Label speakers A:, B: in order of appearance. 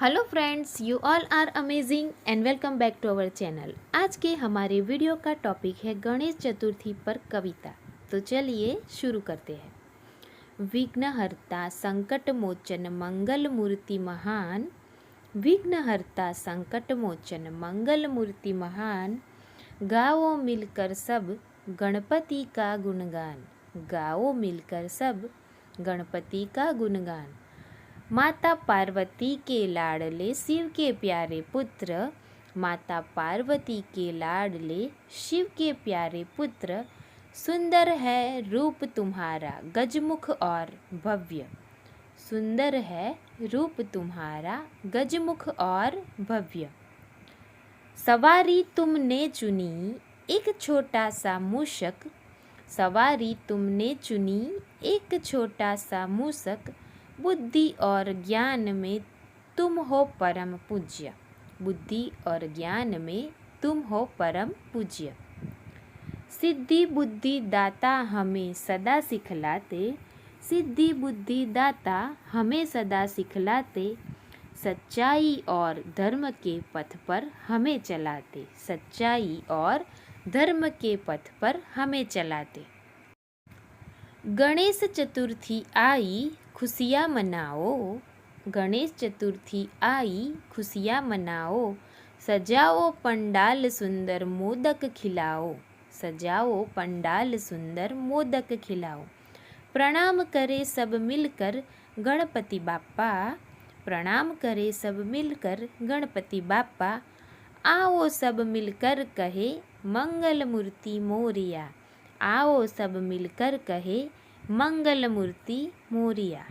A: Hello friends, you all are amazing and welcome back to our channel. आज के हमारे video का topic है गणेश चतुर्थी पर कविता। तो चलिए शुरू करते हैं। विघ्नहर्ता संकट मोचन मंगल मूर्ति महान, विघ्नहर्ता संकट मोचन मंगल मूर्ति महान, गाओ मिलकर सब गणपति का गुणगान, गाओ मिलकर सब गणपति का गुणगान। माता पार्वती के लाडले शिव के प्यारे पुत्र, माता पार्वती के लाडले शिव के प्यारे पुत्र, सुंदर है रूप तुम्हारा गजमुख और भव्य, सुंदर है रूप तुम्हारा गजमुख और भव्य। सवारी तुमने चुनी एक छोटा सा मूषक, सवारी तुमने चुनी एक छोटा सा मूषक, बुद्धि और ज्ञान में तुम हो परम पूज्य, बुद्धि और ज्ञान में तुम हो परम पूज्य। सिद्धि बुद्धि दाता हमें सदा सिखलाते, सिद्धि बुद्धि दाता हमें सदा सिखलाते, सच्चाई और धर्म के पथ पर हमें चलाते, सच्चाई और धर्म के पथ पर हमें चलाते। गणेश चतुर्थी आई खुशियाँ मनाओ, गणेश चतुर्थी आई खुशियाँ मनाओ, सजाओ पंडाल सुंदर मोदक खिलाओ, सजाओ पंडाल सुंदर मोदक खिलाओ। प्रणाम करे सब मिलकर गणपति बाप्पा, प्रणाम करे सब मिलकर गणपति बाप्पा, आओ सब मिलकर कहे मंगल मूर्ति मोरिया, आओ सब मिलकर कहे मंगल मूर्ति मोरिया।